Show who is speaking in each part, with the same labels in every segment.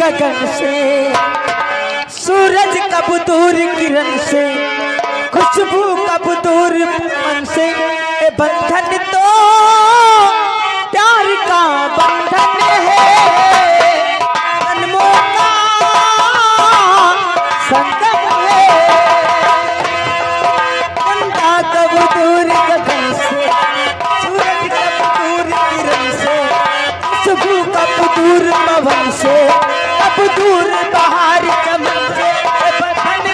Speaker 1: गगन से, सूरज कब दूर किरण से, खुशबू कब दूर मन से। ए बंधन तो प्यार का बंधन है, जन्मों का संगम है। बंधा कब दूर गगन से, सूरज कब दूर किरण से, खुशबू कब दूर पवन से, कब दूर बाहर चमन से। बंधन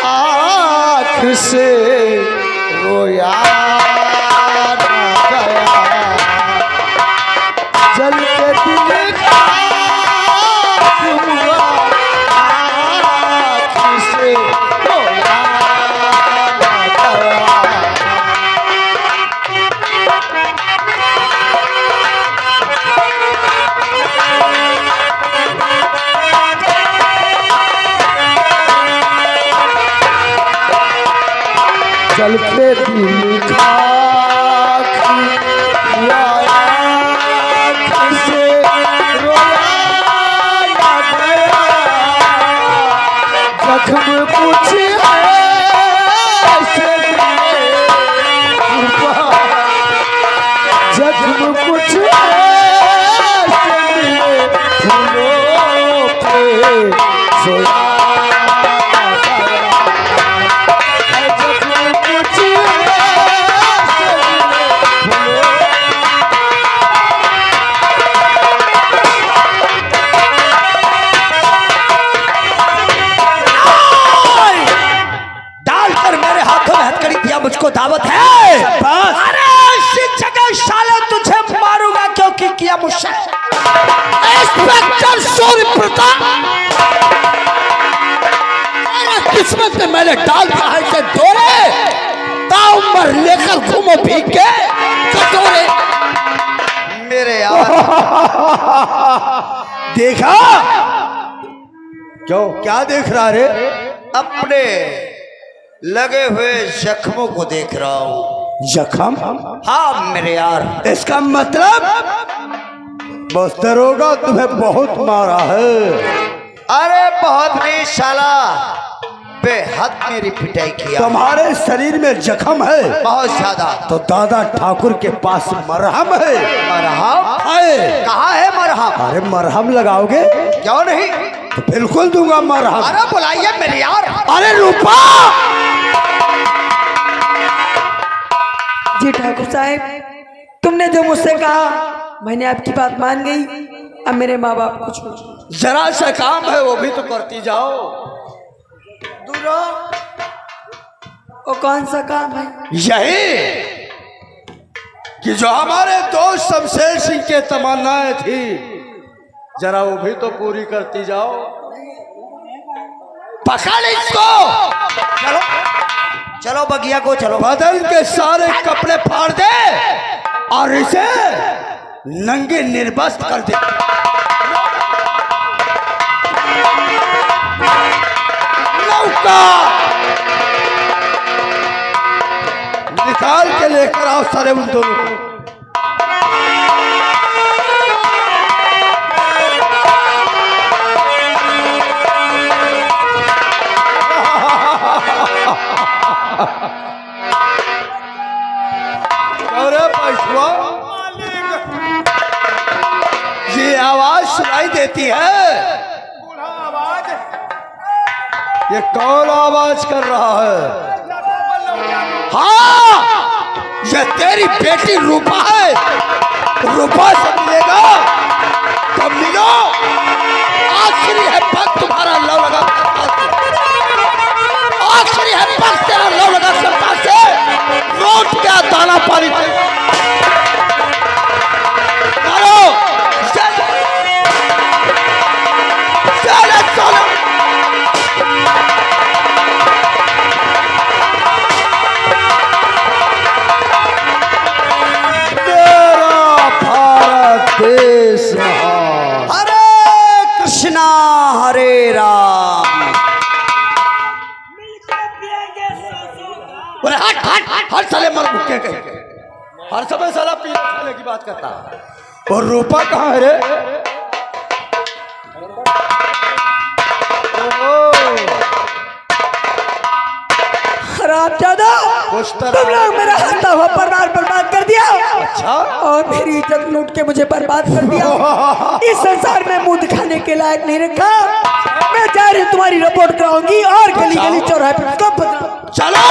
Speaker 2: आँख से रोया ना गया, जल के दिल का हुआ। आँख से रोया ना गया। जल के दिल खाक हुआ, आँख से रोया ना गया। जख्म कुछ ऐसे मिले, जख्म कुछ ऐसे मिले, फूलों पे सोया।
Speaker 1: मुझको दावत है। अरे इस जगह साले तुझे मारूंगा क्योंकि किया मुझसे। इंस्पेक्टर सूर्य प्रताप, किस्मत में मैंने डाल दिया है कि दौरे ताउमर लेकर घूमो भीग के कटोरे।
Speaker 2: मेरे यार
Speaker 1: देखा
Speaker 2: क्यों, क्या देख रहा रे? अपने लगे हुए जख्मों को देख रहा हूँ।
Speaker 1: जख्म?
Speaker 2: हाँ मेरे यार।
Speaker 1: इसका मतलब
Speaker 2: बस दरोगा तुम्हें बहुत मारा है। अरे बहुत नहीं साला, बेहद मेरी पिटाई किया।
Speaker 1: तुम्हारे शरीर में जख्म है
Speaker 2: बहुत ज्यादा।
Speaker 1: तो दादा ठाकुर के पास मरहम है।
Speaker 2: मरहम
Speaker 1: है?
Speaker 2: कहाँ है मरहम?
Speaker 1: अरे मरहम लगाओगे?
Speaker 2: क्यों नहीं?
Speaker 1: तो बिल्कुल दूंगा मरहम।
Speaker 2: अरे बुलाइए मेरे यार।
Speaker 1: अरे रूपा! जी ठाकुर साहब, तुमने जो मुझसे कहा मैंने आपकी बात मान गई। अब मेरे माँ बाप को छोड़ो।
Speaker 2: जरा सा काम है वो भी तो करती जाओ।
Speaker 1: दूर वो कौन सा काम है?
Speaker 2: यही कि जो हमारे दोस्त शमशेर सिंह के तमन्नाएं थी, जरा वो भी तो पूरी करती जाओ। पकड़ इसको। चलो चलो बगिया को चलो। बदन के सारे कपड़े फाड़ दे और इसे नंगे निर्वस्त्र कर दे। नौका निकाल के लेकर आओ सारे उन दोनों को। अरे पैसवा, ये आवाज सुनाई देती है। ये कौन आवाज कर रहा है? हाँ, ये तेरी बेटी रूपा है। रूपा से मिलेगा तो मिलो। आखिरी है पग तुम्हारा लव लगा, आखिरी है पग तेरा लव लगा सकता से रोट क्या दाना पानी थे। हरे राम। बोले हट हट हट, हर साले मर भुक्के कहीं, हर समय साला पीने खाने की बात करता है। और रूपा कहाँ है रे?
Speaker 1: हरामजादा, तुम लोग मेरा हंसा हुआ परिवार बर्बाद कर दिया।
Speaker 2: अच्छा।
Speaker 1: और मेरी इज्जत लूट के मुझे बर्बाद कर दिया। इस संसार में मुंह दिखाने के लायक नहीं रखा। मैं जा रही हूँ, तुम्हारी रिपोर्ट कराऊंगी और गली गली चौराहे पे उसको बदनाम।
Speaker 2: चलो।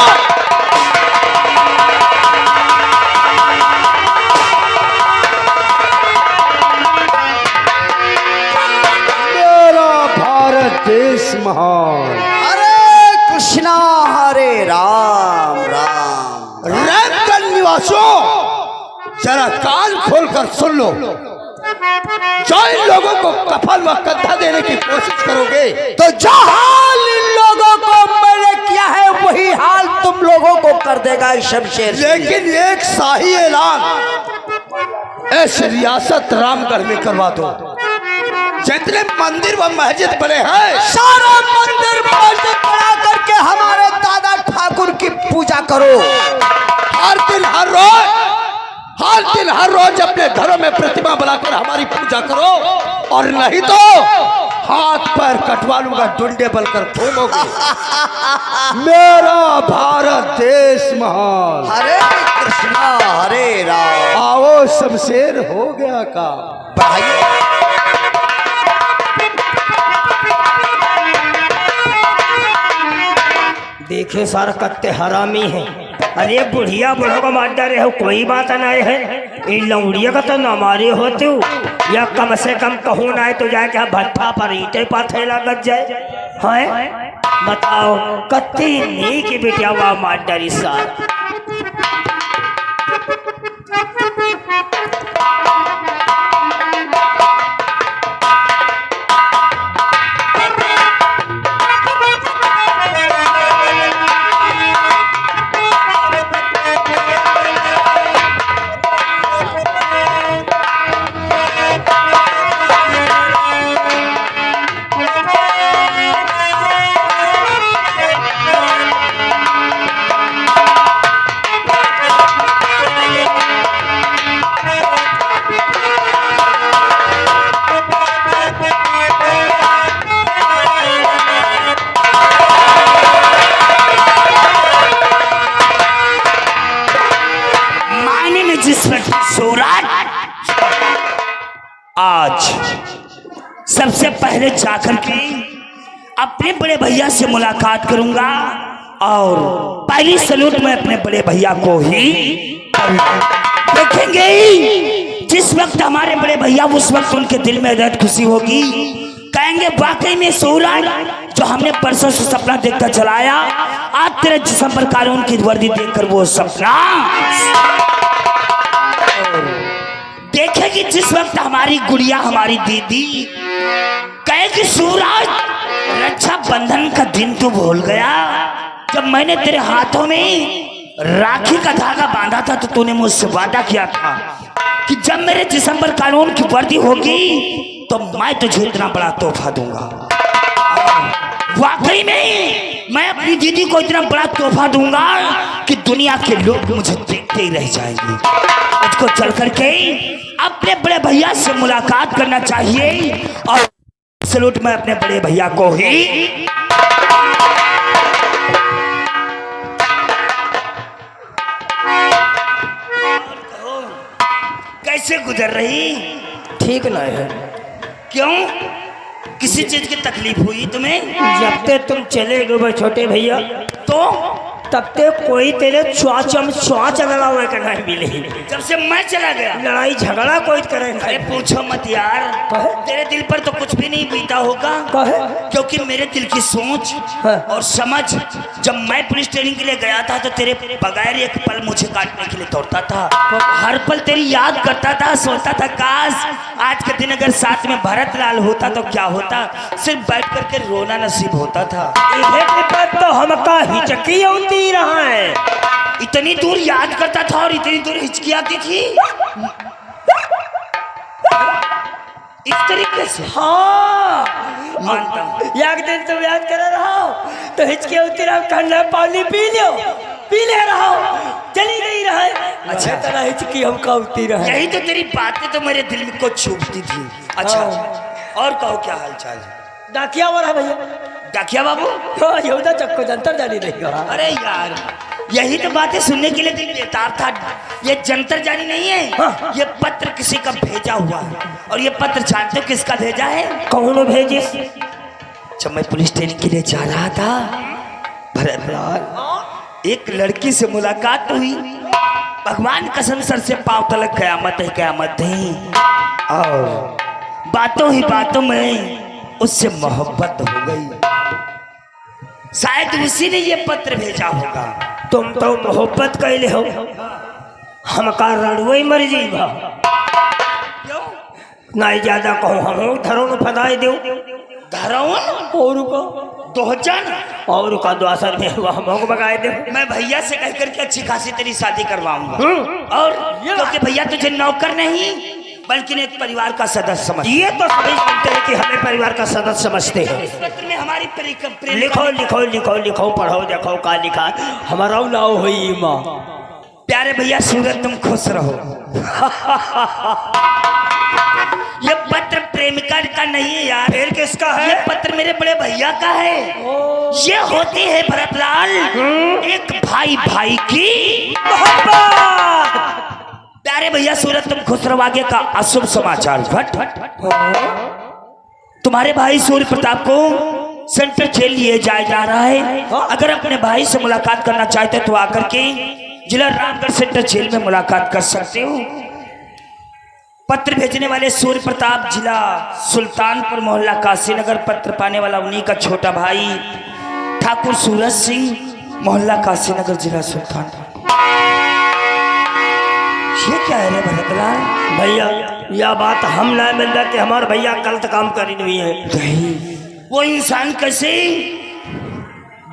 Speaker 2: मेरा भारत देश महान।
Speaker 3: हरे कृष्णा हरे राम राम।
Speaker 2: रैंकन निवासियों, जरा कान खोलकर सुन लो। जो इन लोगों को कफन व कंधा देने की कोशिश करोगे
Speaker 3: तो जो हाल इन लोगों को मैंने किया है वही हाल तुम लोगों को कर देगा शमशेर सिंह।
Speaker 2: लेकिन एक शाही ऐलान इस रियासत रामगढ़ में करवा दो। जितने मंदिर व मस्जिद बने हैं,
Speaker 3: सारा मंदिर मस्जिद बना करके हमारे दादा ठाकुर की पूजा करो।
Speaker 2: हर दिन हर रोज अपने घरों में प्रतिमा बनाकर हमारी पूजा करो, और नहीं तो हाथ पैर कटवा लूंगा, डंडे बलकर घूमोगे। मेरा भारत देश महान।
Speaker 3: हरे कृष्णा हरे राम।
Speaker 2: आओ शमशेर, हो गया काम।
Speaker 3: बढ़ाइए।
Speaker 1: देखे सारा कत्ते हरामी है। अरे बुढ़िया बुढ़ो को मार डाले हो, कोई बात नहीं है। इन लौड़िया का तो न मारे होते हो, या कम से कम कहूँ ना तो जाके भट्ठा पर ईटे पाथे लगत जाए। है बताओ कत्ती नी की बेटिया वह मार डाली सार। आज सबसे पहले जाकर के अपने बड़े भैया से मुलाकात करूंगा, और पहली सलूट मैं अपने बड़े भैया को ही देखेंगे। जिस वक्त हमारे बड़े भैया, उस वक्त उनके दिल में दर्द खुशी होगी, कहेंगे वाकई में सूरज जो हमने परसों से सपना देखकर चलाया, आज तेरे जिस्म पर कानून की वर्दी देखकर वो सपना देखेगी। जिस वक्त हमारी गुड़िया, हमारी दीदी कहेगी सूरज रक्षा बंधन का दिन तू भूल गया, जब मैंने तेरे हाथों में राखी का धागा बांधा था तो तूने मुझसे वादा किया था कि जब मेरे जिस्म पर कानून की वर्दी होगी तो मैं तुझे इतना बड़ा तोहफा दूंगा। वाकई में मैं अपनी दीदी को इतना बड़ा तोहफा दूंगा कि दुनिया के लोग मुझे देखते ही रह जाएंगे। उसको चल करके अपने बड़े भैया से मुलाकात करना चाहिए, और सलूट मैं अपने बड़े भैया को ही। कैसे गुजर रही?
Speaker 3: ठीक नहीं है।
Speaker 1: क्यों? किसी चीज की तकलीफ हुई तुम्हें?
Speaker 3: जब तक तुम चले गए छोटे भैया,
Speaker 1: तो
Speaker 3: तब तक कोई तेरे च्वाच लगा हुआ का नहीं मिले।
Speaker 1: जब से मैं चला गया
Speaker 3: लड़ाई झगड़ा कोई करे।
Speaker 1: अरे पूछो मत यार,
Speaker 3: कहे?
Speaker 1: तेरे दिल पर तो कुछ भी नहीं बीता होगा,
Speaker 3: कहे?
Speaker 1: क्योंकि मेरे दिल की सोच और समझ, जब मैं पुलिस ट्रेनिंग के लिए गया था तो तेरे बगैर एक पल मुझे काटने के लिए दौड़ता था, हर पल तेरी याद करता था, सोचता था काश आज के दिन अगर साथ में भरत लाल होता तो क्या होता, सिर्फ बैठ करके रोना नसीब होता था।
Speaker 3: तो हमका हिचकी होती रहा है।
Speaker 1: इतनी दूर याद करता था और इतनी दूर हिचकी आती थी इस तरीके से।
Speaker 3: हाँ
Speaker 1: मानता हूँ।
Speaker 3: एक दिन तुम याद कर रहा हो तो हिचकी होती रहा, ठंडा पानी पी लो, पी ले रहा चली गई रहे। अच्छा तरह हिचकी हम कहती रहे।
Speaker 4: यही तो तेरी बातें तो मेरे दिल को छूटती थी। अच्छा और कहो क्या हाल चाल है?
Speaker 3: डाकिया वाला भैया,
Speaker 4: डाकिया बाबू,
Speaker 3: हाँ यहूदा चक्को जंतर जानी नहीं कहा।
Speaker 4: अरे यार यही तो बातें सुनने के लिए दिल बेताब था। ये जंतर जानी नहीं है,
Speaker 3: हाँ।
Speaker 4: ये पत्र किसी का भेजा हुआ है। और ये पत्र जानते हो किसका भेजा है?
Speaker 3: कौन भेजे?
Speaker 4: जब मैं पुलिस ट्रेनिंग के लिए जा रहा था भरतलाल, एक लड़की से मुलाकात हुई। भगवान कसम सर से पांव तलक कयामत है कयामत है। और बातों ही बातों में उससे मोहब्बत हो गई। शायद उसी ने ये पत्र भेजा होगा।
Speaker 3: तुम तो मोहब्बत कैले हो, हमका रणवई मर जीवा। नहीं ज्यादा कहो हम धरोन फदाई दो
Speaker 4: धरौन
Speaker 3: और को
Speaker 4: दोहजन
Speaker 3: और का द्वासर में हुआ हम बगाए दे।
Speaker 4: मैं भैया से कह करके अच्छी खासी तेरी शादी करवाऊंगा। और क्योंकि भैया तुझे नौकर नहीं बल्कि एक परिवार का सदस्य समझ।
Speaker 3: ये तो सभी जानते हैं कि हमें परिवार का सदस्य समझते हैं।
Speaker 4: इस पत्र में हमारी
Speaker 3: लिखो लिखो लिखो लिखो पढ़ो देखो का लिखा। हमारा नाव हुई माँ।
Speaker 4: प्यारे भैया सूरज तुम खुश रहो। ये पत्र प्रेमिका का नहीं है यार।
Speaker 3: फिर किसका है?
Speaker 4: ये पत्र मेरे बड़े भैया का है। ये होती है भरतलाल एक भाई भाई की मोहब्बत। प्यारे भैया सूरज तुम खुश रहो। आगे का अशुभ समाचार फट तुम्हारे भाई सूर्य प्रताप को सेंट्रल जेल लिए जाया जा रहा है। अगर अपने भाई से मुलाकात करना चाहते तो आकर के जिला रामगढ़ सेंट्रल जेल में मुलाकात कर सकते हो। पत्र भेजने वाले सूर्य प्रताप, जिला सुल्तानपुर, मोहल्ला काशीनगर। पत्र पाने वाला उन्हीं का छोटा भाई ठाकुर सूरज सिंह, मोहल्ला काशीनगर, जिला सुल्तानपुर। ये क्या है रे भरतलाल?
Speaker 3: भैया यह बात हम ना मिल जाते, हमारे भैया गलत काम करी हुई है।
Speaker 4: नहीं, वो इंसान कैसे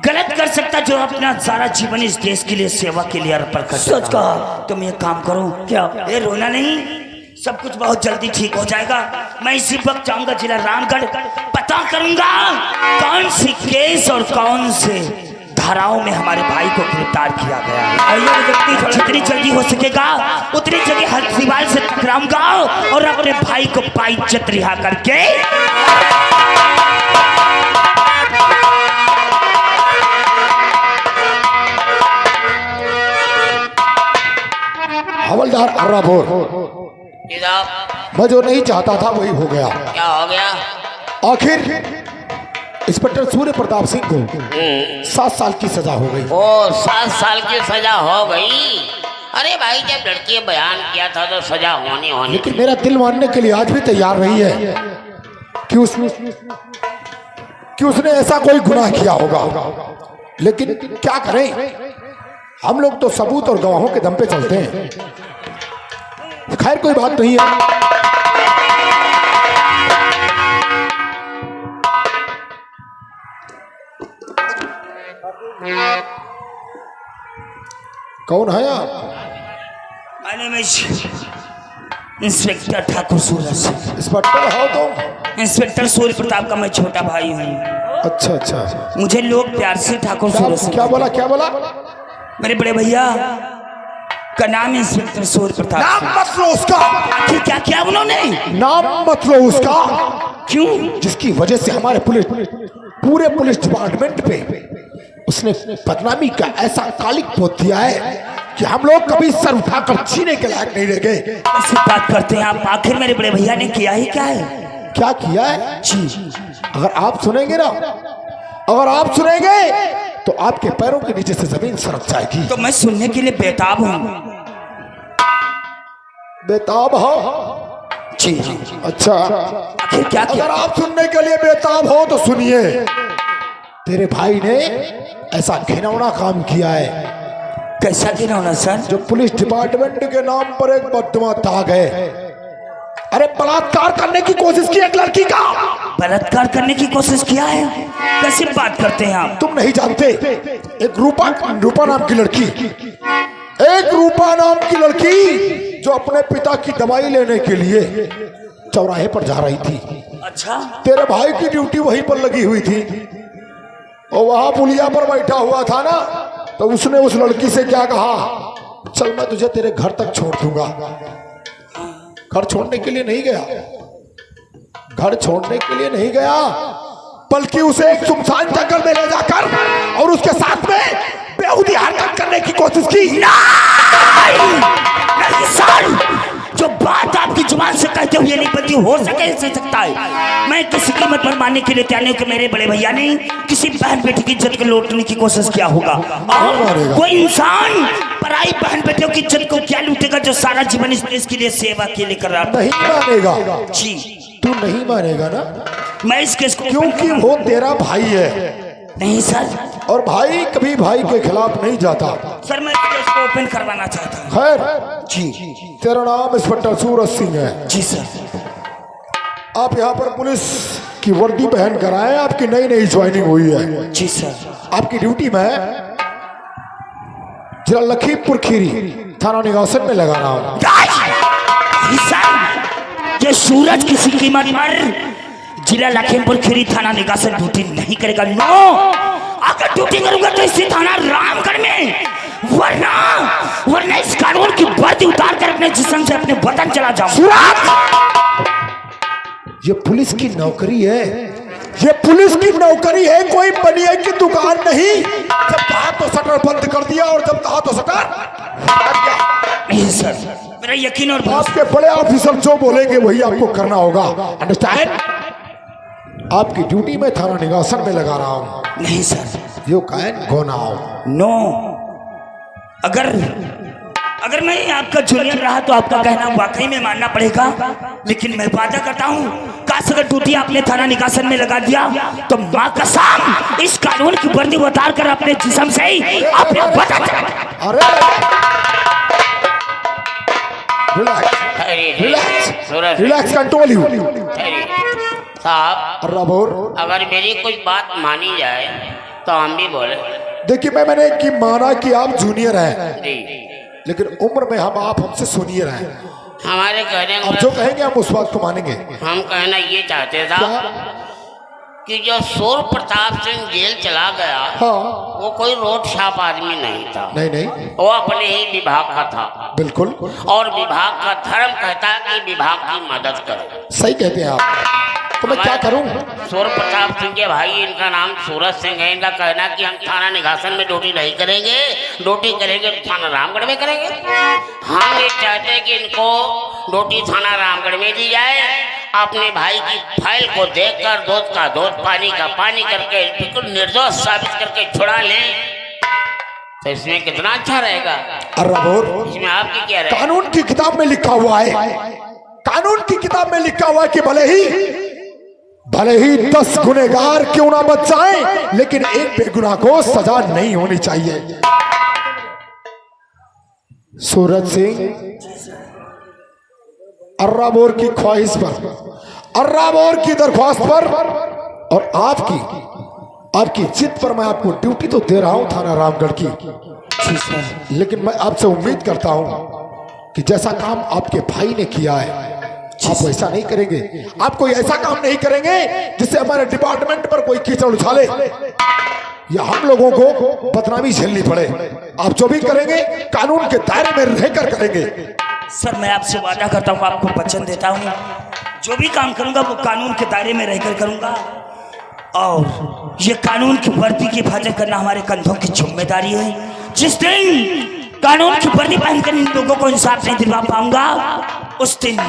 Speaker 4: गलत कर सकता जो अपना सारा जीवन इस देश के लिए सेवा के लिए अर्पण कर सकता।
Speaker 3: सच कहा।
Speaker 4: तुम ये काम करो।
Speaker 3: क्या?
Speaker 4: ये रोना नहीं, सब कुछ बहुत जल्दी ठीक हो जाएगा। मैं इसी वक्त जाऊंगा जिला रामगढ़, पता करूंगा कौन सी केस और कौन से धाराओं में हमारे भाई को गिरफ्तार किया गया है। जितनी जल्दी हो सकेगा उतनी जल्दी हर दीवार से टकराऊंगा और अपने भाई को बाइज्जत रिहा करके
Speaker 5: हवलदार अर्राभोर, मैं जो नहीं चाहता था वही हो गया।
Speaker 6: क्या हो गया?
Speaker 5: आखिर इंस्पेक्टर सूर्य प्रताप सिंह को 7 साल की सजा हो गई।
Speaker 6: ओ 7 साल की सजा हो गई? अरे भाई जब लड़की ने बयान किया था तो सजा होनी।
Speaker 5: लेकिन मेरा दिल मानने के लिए आज भी तैयार नहीं है कि उसने ऐसा कोई गुनाह किया होगा। लेकिन क्या करें, हम लोग तो सबूत और गवाहों के दम पे चलते हैं। खैर कोई बात नहीं है। कौन है आप?
Speaker 4: My name is inspector Thakur Suraj.
Speaker 5: Inspector हो तुम?
Speaker 4: इंस्पेक्टर सूर्य प्रताप का मैं छोटा भाई हूँ।
Speaker 5: अच्छा अच्छा।
Speaker 4: मुझे लोग प्यार से ठाकुर सूरज।
Speaker 5: क्या बोला क्या बोला?
Speaker 4: मेरे बड़े भैया का नाम इंस्पेक्टर सूर्य प्रताप।
Speaker 5: नाम मत लो उसका।
Speaker 4: आखिर क्या किया उन्होंने?
Speaker 5: नाम मत लो उसका।
Speaker 4: क्यों?
Speaker 5: जिसकी वजह से हमारे पूरे पुलिस डिपार्टमेंट पे उसने बदनामी का ऐसा कालिक पोत दिया है कि हम लोग कभी सर उठाकर छीने के लायक नहीं रह गए।
Speaker 4: ऐसी बात करते हैं आप? आखिर मेरे बड़े भैया ने किया ही क्या है?
Speaker 5: क्या किया है जी? अगर आप सुनेंगे ना, अगर आप सुनेंगे तो आपके पैरों के नीचे से जमीन सरक जाएगी।
Speaker 4: तो मैं सुनने के लिए बेताब हूँ।
Speaker 5: बेताब हो?
Speaker 4: जी।
Speaker 5: अच्छा,
Speaker 4: आखिर क्या किया?
Speaker 5: अगर आप सुनने के लिए बेताब हो तो सुनिए। तेरे भाई ने ऐसा घिनौना काम किया है।
Speaker 4: कैसा घिनौना सर?
Speaker 5: जो पुलिस डिपार्टमेंट के नाम पर एक बददुआ दाग है। अरे बलात्कार करने की कोशिश की एक लड़की का।
Speaker 4: बलात्कार करने की कोशिश किया है? कैसी बात करते हैं आप?
Speaker 5: तुम नहीं जानते, एक रूपा नाम की लड़की, एक रूपा नाम की लड़की जो अपने पिता की दवाई लेने के लिए चौराहे पर जा रही थी।
Speaker 4: अच्छा।
Speaker 5: तेरे भाई की ड्यूटी वहीं पर लगी हुई थी और वहां पुलिया पर बैठा हुआ था ना, तो उसने उस लड़की से क्या कहा, चल मैं तुझे तेरे घर तक छोड़ दूंगा। घर छोड़ने के लिए नहीं गया, घर छोड़ने के लिए नहीं गया, बल्कि उसे एक सुनसान जंगल में ले जाकर और उसके साथ में बेहुदी हरकत करने की कोशिश की।
Speaker 4: नहीं सर, जो बात आपकी जुबान से कहते हुए नहीं बनती, हो सकता है। मैं किसी कीमत पर मानने के लिए तैयार नहीं हूं कि मेरे बड़े भैया ने किसी बहन बेटी की इज्जत को लूटने की कोशिश किया होगा। और कोई इंसान पराई बहन बेटियों की इज्जत को क्या लूटेगा जो सारा जीवन इस देश के लिए सेवा के लिए कर रहा था।
Speaker 5: नहीं मानेगा
Speaker 4: जी,
Speaker 5: तू नहीं मानेगा ना,
Speaker 4: मैं इस केस को
Speaker 5: क्योंकि वो तेरा भाई है
Speaker 4: नहीं सर,
Speaker 5: और भाई कभी भाई के खिलाफ नहीं जाता।
Speaker 4: सर मैं इस केस को ओपन करवाना चाहता हूँ।
Speaker 5: खैर
Speaker 4: जी
Speaker 5: तेरा नाम इंस्पेक्टर सूरज सिंह है।
Speaker 4: जी सर।
Speaker 5: आप यहाँ पर पुलिस की वर्दी पहन कर आए, आपकी नई नई ज्वाइनिंग हुई है।
Speaker 4: जी सर।
Speaker 5: आपकी ड्यूटी में जिला लखीमपुर खीरी थाना निगासन में लगा रहा हूँ।
Speaker 4: सर, ये सूरज किसी कीमत पर जिला लखीमपुर खीरी थाना निगासन ड्यूटी नहीं करेगा। नो, अगर ड्यूटी करूंगा तो इसी थाना रामगढ़ में, वरना इस कानून की वर्दी उतार कर अपने जिस्म से अपने वतन चला जाऊंगा।
Speaker 5: ये पुलिस की नौकरी है, ये पुलिस की नौकरी है, कोई बनिए की दुकान नहीं। जब कहा तो शटर बंद कर दिया और जब कहा तो शटर हटा दिया।
Speaker 4: नहीं सर, मेरा यकीन और भरोसा।
Speaker 5: आपके बड़े ऑफिसर जो बोलेंगे वही आपको करना होगा, अंडरस्टैंड। आपकी ड्यूटी में थाना निगासन में लगा रहा हूँ।
Speaker 4: नहीं sir,
Speaker 5: you can go now.
Speaker 4: No, अगर मैं आपका जूनियर रहा तो आपका कहना वाकई में मानना पड़ेगा, लेकिन मैं वादा करता हूँ काश अगर ड्यूटी आपने थाना निगासन में लगा दिया तो माँ कसम इस कानून की वर्दी उतार कर अपने जिस्म से ही अपने वतन।
Speaker 5: अरे रिलैक्स, रिलैक्स, कंट्रोल यू
Speaker 6: साहब,
Speaker 5: रबोर।
Speaker 6: अगर मेरी कुछ बात मानी जाए तो हम भी बोले।
Speaker 5: देखिए मैंने कि माना कि आप जूनियर हैं,
Speaker 6: जी,
Speaker 5: लेकिन उम्र में हम आप हमसे सीनियर हैं।
Speaker 6: हमारे कहने
Speaker 5: आप जो कहेंगे हम उस बात को मानेंगे।
Speaker 6: हम कहना ये चाहते था कि जो सूर्य प्रताप सिंह जेल चला गया,
Speaker 5: हाँ,
Speaker 6: वो कोई रोड छाप आदमी नहीं था।
Speaker 5: नहीं नहीं,
Speaker 6: वो अपने ही विभाग का था,
Speaker 5: बिल्कुल
Speaker 6: और विभाग का धर्म कहता है कि विभाग की मदद करो।
Speaker 5: सही कहते हैं आप। तो मैं क्या करूं?
Speaker 6: सूर्य प्रताप सिंह के भाई, इनका नाम सूरज सिंह है। इनका कहना कि हम थाना निगासन में ड्यूटी नहीं करेंगे, ड्यूटी करेंगे तो थाना रामगढ़ में करेंगे। हम ये चाहते हैं कि इनको ड्यूटी थाना रामगढ़ में दी जाए। अपने भाई की फाइल को देखकर दूध का दूध, पानी का पानी करके बिल्कुल निर्दोष साबित करके छुड़ा लें तो इसमें कितना अच्छा रहेगा।
Speaker 5: अरे
Speaker 6: इसमें आपकी क्या राय?
Speaker 5: कानून की किताब में लिखा हुआ है, कानून की किताब में लिखा हुआ है कि भले ही 10 गुनहगार क्यों ना बच जाएं, लेकिन एक बेगुनाह को सजा नहीं होनी चाहिए। सूरज सिंह, अर्राबोर की ख्वाहिश पर, अर्राबोर की दरख्वास्त पर और आपकी जिद पर मैं आपको ड्यूटी तो दे रहा हूं थाना रामगढ़ की, लेकिन मैं आपसे उम्मीद करता हूं कि जैसा काम आपके भाई ने किया है आप वैसा नहीं करेंगे। आप कोई ऐसा काम नहीं करेंगे जिससे हमारे डिपार्टमेंट पर कोई कीचड़ उछाले या हम लोगों को बदनामी झेलनी पड़े। आप जो भी करेंगे कानून के दायरे में रहकर करेंगे।
Speaker 4: सर, मैं आपसे वादा करता हूँ, आपको वचन देता हूँ, जो भी काम करूंगा वो कानून के दायरे में रहकर करूंगा। और ये कानून की वर्दी की हिफाजत करना हमारे कंधों की जिम्मेदारी है। जिस दिन कानून की वर्दी पहनकर इन लोगों को इंसाफ नहीं दिलवा पाऊंगा, उस दिन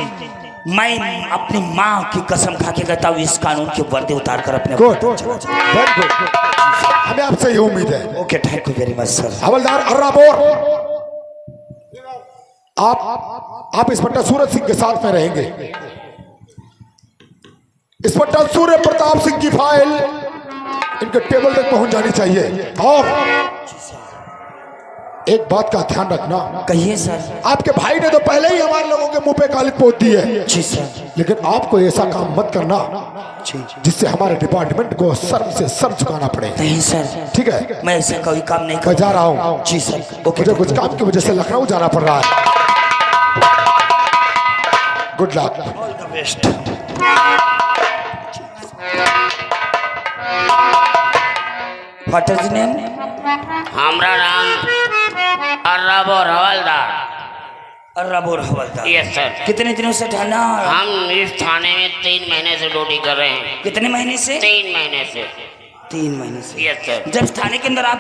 Speaker 4: मैं अपनी माँ की कसम खा के कहता हूँ इस कानून की वर्दी उतार कर अपने
Speaker 5: हमें आपसे ये उम्मीद है।
Speaker 4: Okay, thank you very much sir.
Speaker 5: हवलदार अर्राबोर, आप इंस्पेक्टर सूरज सिंह के साथ में रहेंगे। इंस्पेक्टर सूर्य प्रताप सिंह की फाइल इनके टेबल तक पहुंच जानी चाहिए। और एक बात का ध्यान रखना।
Speaker 4: कहिए सर।
Speaker 5: आपके भाई ने तो पहले ही हमारे लोगों के मुंह पे कालिक पोत दी है।
Speaker 4: जी सर।
Speaker 5: लेकिन आपको ऐसा काम मत करना जिससे हमारे डिपार्टमेंट को सर से सर झुकाना पड़े।
Speaker 4: नहीं सर,
Speaker 5: ठीक है,
Speaker 4: मैं ऐसा कोई काम नहीं
Speaker 5: मैं जा रहा हूँ।
Speaker 4: जी सर। ओके,
Speaker 5: मुझे कुछ काम की वजह से लखनऊ जाना पड़ रहा है। Good luck,
Speaker 4: all the best. What is the name?
Speaker 6: हमारा नाम अर्रब और हवलदार।
Speaker 4: अर्रबोर हवलदार।
Speaker 6: Yes sir.
Speaker 4: कितने दिनों से थाना?
Speaker 6: हम इस थाने में 3 महीने से ड्यूटी कर रहे हैं।
Speaker 4: कितने महीने से?
Speaker 6: 3 महीने से।
Speaker 4: 3 महीने से।
Speaker 6: Yes sir.
Speaker 4: जब थाने के अंदर आप